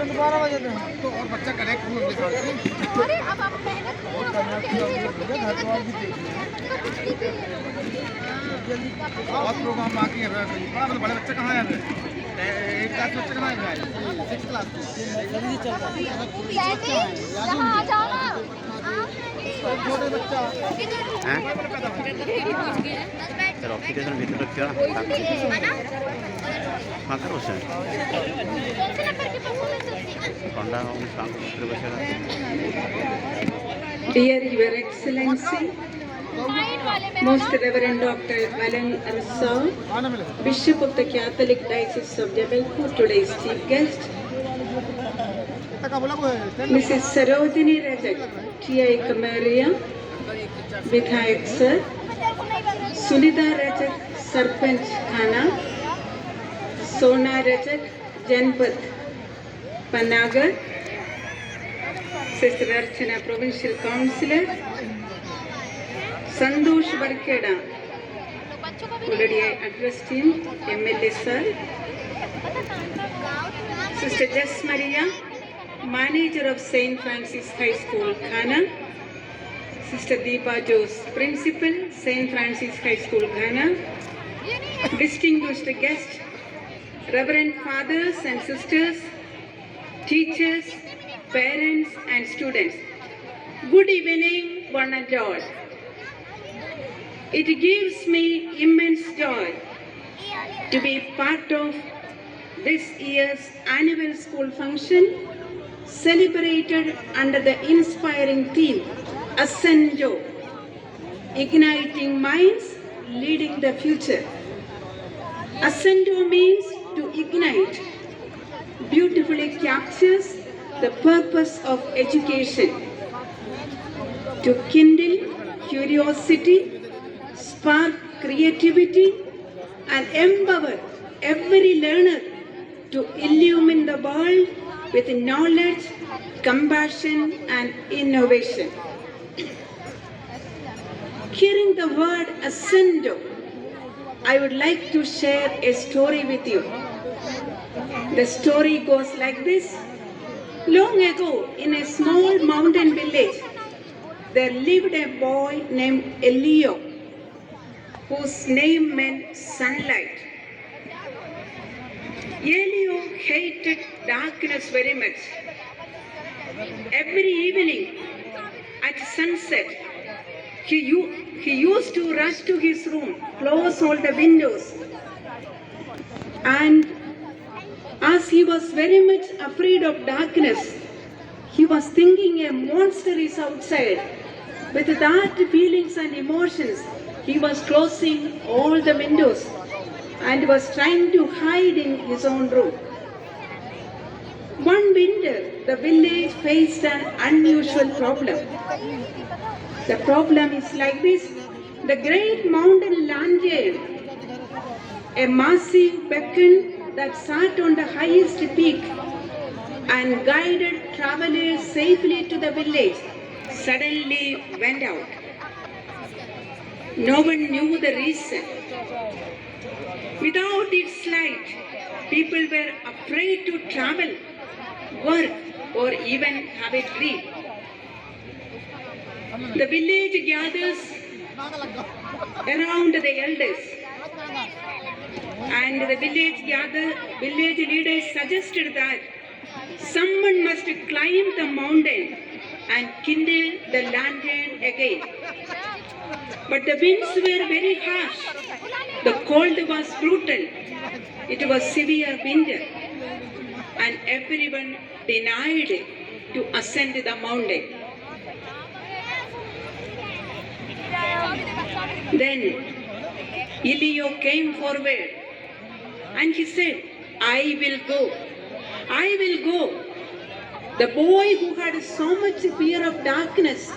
दोबारा बजे तो और बच्चा कनेक्ट हुआ अरे अब आप मेहनत बहुत प्रोग्राम बाकी है बड़े बच्चे कहाँ हैं एक क्लास बच्चे कहाँ हैं 6 क्लास जल्दी चल रहा है छोटे बच्चा चलो ऑप्टिकेशन भीतर रखियो हाँ करो सर पंडा शांत भीतर बसेगा Dear Your Excellency, Most Reverend Dr. Alan Arsaw, Bishop of the Catholic Diocese of Jabalpur, today's chief guest, Mrs. Sarojini Rajak, T.I. Kamaria, Vidhayak Sir, Sunita Rajak, Sarpanch Khana, Sona Rajak, Janpat Panagar, Sister Archana, Provincial Councillor, Sandosh Varkeda, already I addressed him, MLA Sir, Sister Jess Maria, Manager of St. Francis High School, Ghana, Sister Deepa Jose, Principal, St. Francis High School, Ghana, distinguished guests, Reverend Fathers and Sisters, teachers, parents and students. Good evening, one and all. It gives me immense joy to be part of this year's annual school function celebrated under the inspiring theme Ascendo, Igniting Minds, Leading the Future. Ascendo means to ignite, beautifully captures the purpose of education, to kindle curiosity, spark creativity, and empower every learner to illumine the world with knowledge, compassion, and innovation. Hearing the word Ascendo, I would like to share a story with you. The story goes like this. Long ago, in a small mountain village, there lived a boy named Elio, whose name meant sunlight. Elio hated darkness very much. Every evening at sunset, he used to rush to his room, close all the windows, and as he was very much afraid of darkness, he was thinking a monster is outside. With that feelings and emotions, he was closing all the windows and was trying to hide in his own room. One winter, the village faced an unusual problem. The problem is like this. The great mountain lantern, a massive beacon that sat on the highest peak and guided travelers safely to the village, suddenly went out. No one knew the reason. Without its light, people were afraid to travel, work, or even have a dream. The village gathers around the elders, and the village leaders suggested that someone must climb the mountain and kindle the lantern again. But the winds were very harsh, the cold was brutal, it was severe winter, and everyone denied to ascend the mountain. Then Elio came forward and he said, I will go. I will go. The boy who had so much fear of darkness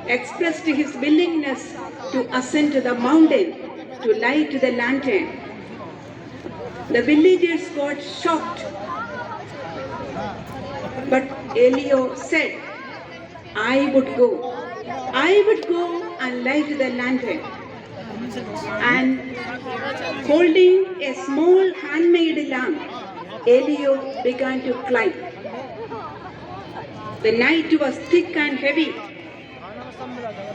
expressed his willingness to ascend to the mountain to light the lantern. The villagers got shocked. But Elio said, I would go. I would go and light the lantern. And holding a small handmade lamp, Elio began to climb. The night was thick and heavy.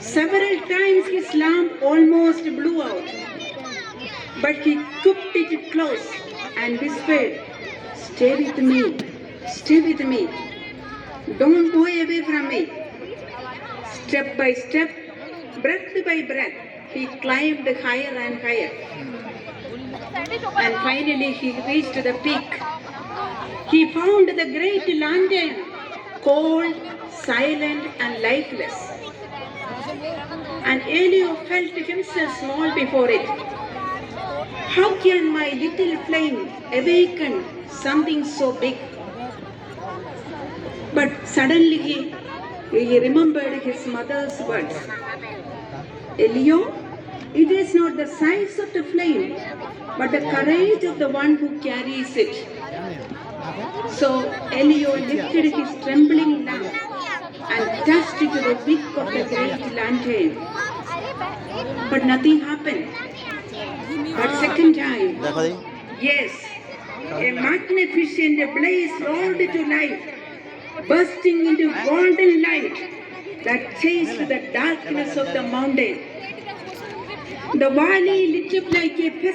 Several times his lamp almost blew out. But he kept it close and whispered, stay with me, stay with me. Don't go away from me. Step by step, breath by breath, he climbed higher and higher. And finally he reached the peak. He found the great lantern, cold, silent and lifeless. And Elio felt himself small before it. How can my little flame awaken something so big? But suddenly he remembered his mother's words. Elio, it is not the size of the flame, but the courage of the one who carries it. So Elio lifted his trembling lamp and touched it to the wick of the great lantern. But nothing happened. But second time, দেখো দেখি yes, a magnificent blaze roared to life, bursting into golden light that chased the darkness of the mountain. The valley lit up like a festival.